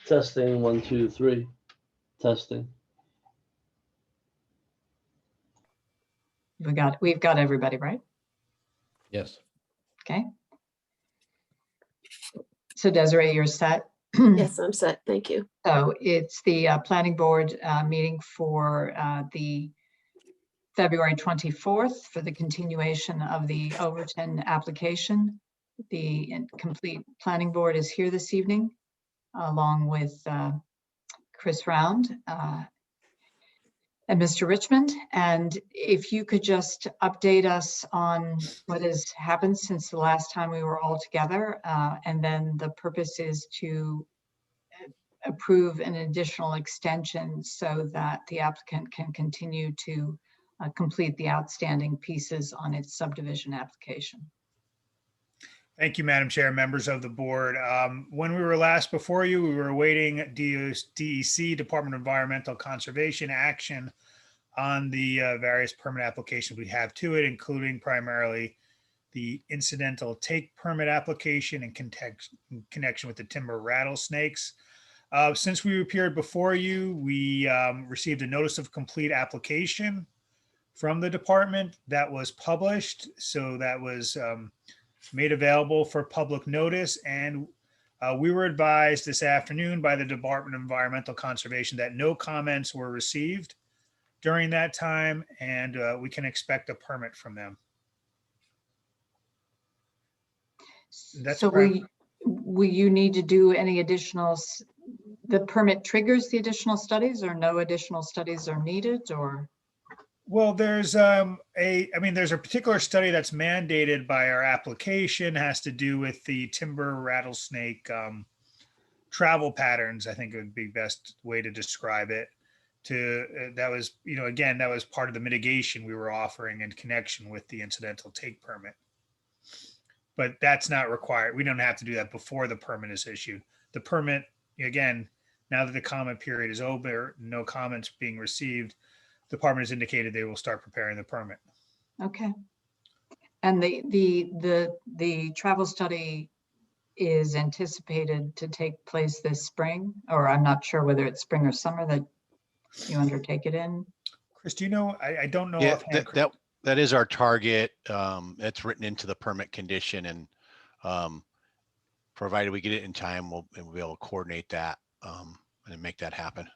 Testing, 1, 2, 3. Testing. We've got everybody, right? Yes. Okay. So Desiree, you're set? Yes, I'm set. Thank you. So it's the planning board meeting for the February 24th for the continuation of the Overton application. The complete planning board is here this evening, along with Chris Round and Mr. Richmond. And if you could just update us on what has happened since the last time we were all together. And then the purpose is to approve an additional extension so that the applicant can continue to complete the outstanding pieces on its subdivision application. Thank you, Madam Chair, members of the board. When we were last before you, we were awaiting DEC, Department of Environmental Conservation, action on the various permit applications we have to it, including primarily the incidental take permit application in connection with the timber rattlesnakes. Since we appeared before you, we received a notice of complete application from the department that was published. So that was made available for public notice. And we were advised this afternoon by the Department of Environmental Conservation that no comments were received during that time, and we can expect a permit from them. That's so will you need to do any additional, the permit triggers the additional studies, or no additional studies are needed, or? Well, there's there's a particular study that's mandated by our application, has to do with the timber rattlesnake travel patterns. I think it would be best way to describe it. That was, again, that was part of the mitigation we were offering in connection with the incidental take permit. But that's not required. We don't have to do that before the permit is issued. The permit, again, now that the comment period is over, no comments being received, the department has indicated they will start preparing the permit. Okay. And the travel study is anticipated to take place this spring, or I'm not sure whether it's spring or summer that you undertake it in. Chris, do you know? I don't know. Yeah, that is our target. It's written into the permit condition, and provided we get it in time, we'll be able to coordinate that and make that happen.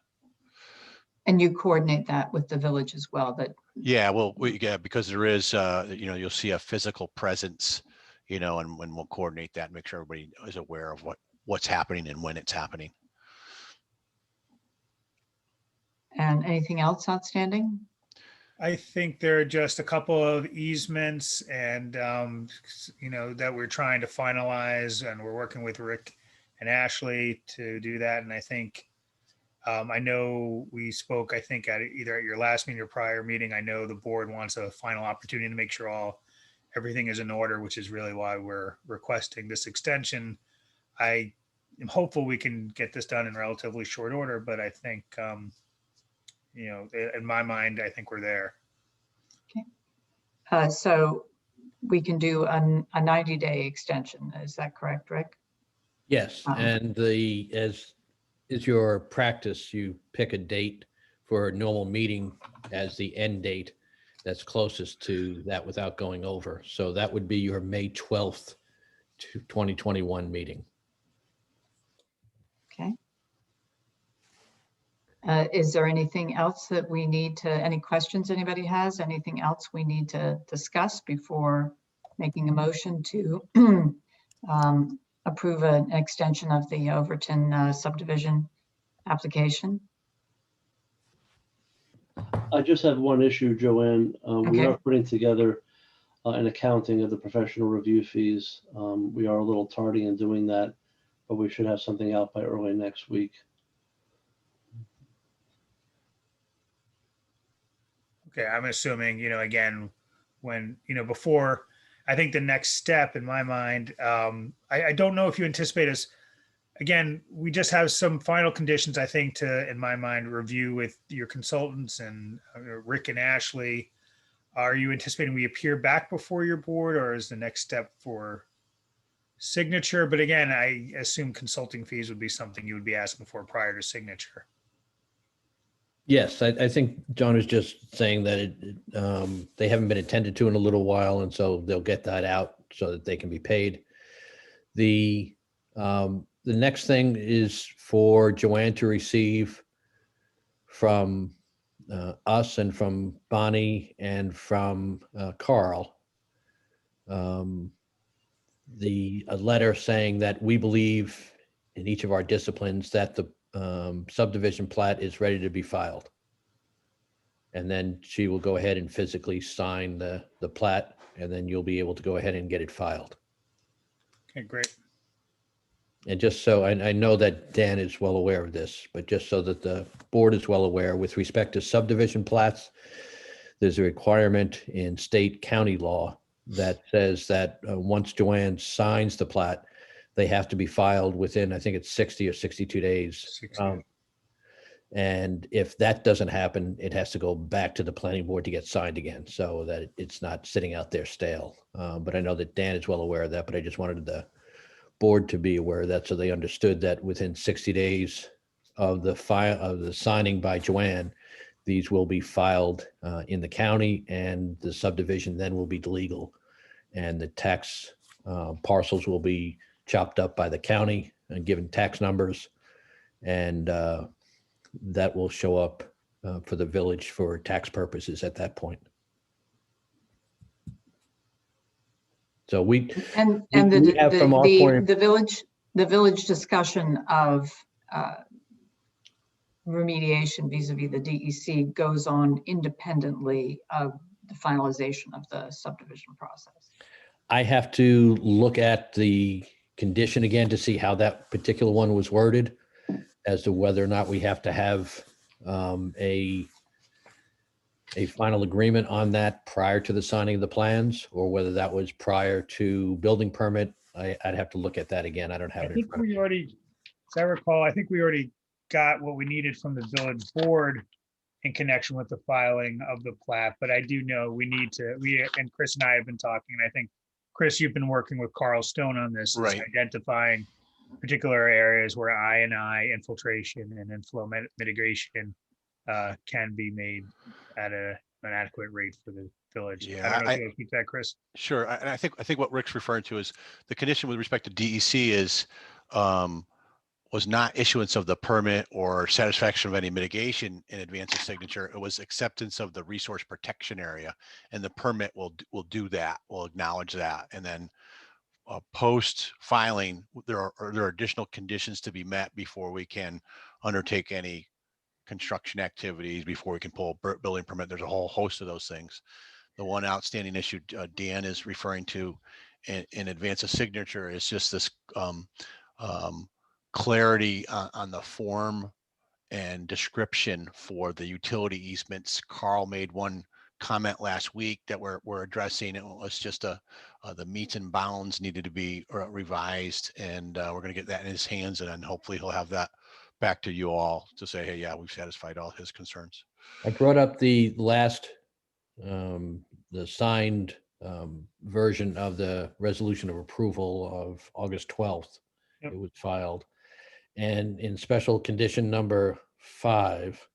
And you coordinate that with the village as well, that. Yeah, well, because there is, you'll see a physical presence, and when we'll coordinate that and make sure everybody is aware of what's happening and when it's happening. And anything else outstanding? I think there are just a couple of easements and, that we're trying to finalize, and we're working with Rick and Ashley to do that. And I think, I know we spoke, I think either at your last meeting or prior meeting, I know the board wants a final opportunity to make sure everything is in order, which is really why we're requesting this extension. I am hopeful we can get this done in relatively short order, but I think, in my mind, I think we're there. Okay. So we can do a 90-day extension. Is that correct, Rick? Yes, and as is your practice, you pick a date for a normal meeting as the end date that's closest to that without going over. So that would be your May 12th, 2021 meeting. Okay. Is there anything else that we need to, any questions anybody has, anything else we need to discuss before making a motion to approve an extension of the Overton subdivision application? I just have one issue, Joanne. We Okay. are putting together an accounting of the professional review fees. We are a little tardy in doing that, but we should have something out by early next week. Okay, I'm assuming, again, when, before, I think the next step in my mind, I don't know if you anticipate us, again, we just have some final conditions, I think, to, in my mind, review with your consultants and Rick and Ashley. Are you anticipating we appear back before your board, or is the next step for signature, but again, I assume consulting fees would be something you would be asking for prior to signature. Yes, I think John is just saying that they haven't been attended to in a little while, and so they'll get that out so that they can be paid. The next thing is for Joanne to receive from us and from Bonnie and from Carl a letter saying that we believe in each of our disciplines that the subdivision plat is ready to be filed. And then she will go ahead and physically sign the plat, and then you'll be able to go ahead and get it filed. Okay, great. And just so, I know that Dan is well aware of this, but just so that the board is well aware, with respect to subdivision plats, there's a requirement in state county law that says that once Joanne signs the plat, they have to be filed within, I think it's 60 or 62 days. 60. And if that doesn't happen, it has to go back to the planning board to get signed again, so that it's not sitting out there stale. But I know that Dan is well aware of that, but I just wanted the board to be aware of that, so they understood that within 60 days of the signing by Joanne, these will be filed in the county, and the subdivision then will be legal. And the tax parcels will be chopped up by the county and given tax numbers. And that will show up for the village for tax purposes at that point. So And we the have from our point of- the village discussion of remediation vis-a-vis the DEC goes on independently of the finalization of the subdivision process. I have to look at the condition again to see how that particular one was worded, as to whether or not we have to have a final agreement on that prior to the signing of the plans, or whether that was prior to building permit. I'd have to look at that again. I don't have I it in think front of me. we already, as I recall, I think we already got what we needed from the village board in connection with the filing of the plat, but I do know and Chris and I have been talking, and I think, Chris, you've been working with Carl Stone on this, is Right. identifying particular areas where I infiltration and inflow mitigation can be made at an adequate rate for the village. Yeah, I don't know if you want to speak to that, Chris. Sure. And I think what Rick's referring to is the condition with respect to DEC is was not issuance of the permit or satisfaction of any mitigation in advance of signature. It was acceptance of the resource protection area, and the permit will do that. Will acknowledge that, and then post filing, there are additional conditions to be met before we can undertake any construction activities, before we can pull a building permit. There's a whole host of those things. The one outstanding issue Dan is referring to in advance of signature is just this clarity on the form and description for the utility easements. Carl made one comment last week that we're addressing. It was just the meets and bounds needed to be revised, and we're going to get that in his hands, and then hopefully he'll have that back to you all to say, hey, yeah, we've satisfied all his concerns. I brought up the last, the signed version of the resolution of approval of August 12th. Yep. It was filed. And in special condition number 5,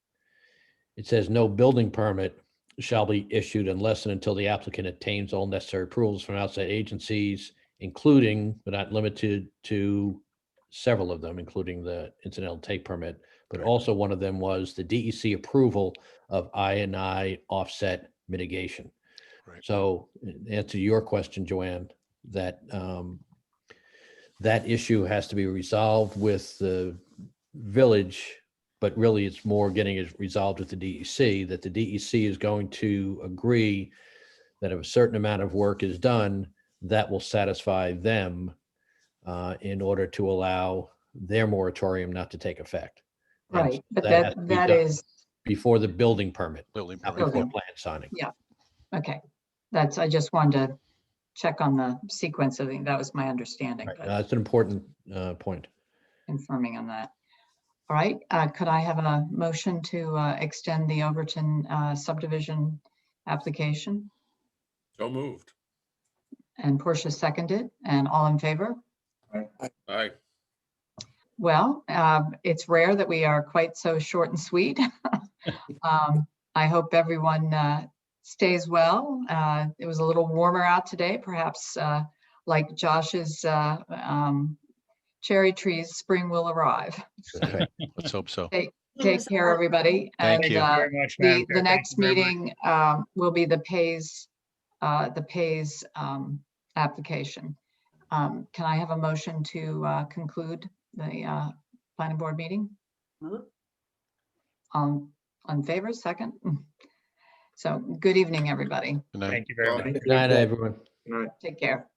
it says no building permit shall be issued unless and until the applicant obtains all necessary approvals from outside agencies, including but not limited to several of them, including the incidental take permit, but also one of them was the DEC approval of I&I offset mitigation. Right. So in answer to your question, Joanne, that that issue has to be resolved with the village, but really it's more getting it resolved with the DEC, that the DEC is going to agree that if a certain amount of work is done, that will satisfy them in order to allow their moratorium not to take effect. And Right, so but has to be that done is, before the building permit, Building not permit. before Building. plan signing. okay. I just wanted to check on the sequence of it. That was my understanding, Right. but That's an important point. confirming on that. All right, could I have a motion to extend the Overton subdivision application? So moved. And Portia seconded, and all in favor? Aye. Well, it's rare that we are quite so short and sweet. I hope everyone stays well. It was a little warmer out today, perhaps like Josh's cherry trees, spring will arrive. Let's hope so. Take Yes, care, everybody. Thank And, you. Very much, Madam The Chair. Thank next you very much. meeting will be the PAYS application. Can I have a motion to conclude the planning board meeting? Move. On favor, second? So good evening, everybody. Good night. Thank you very much. Good night, everyone. Take care.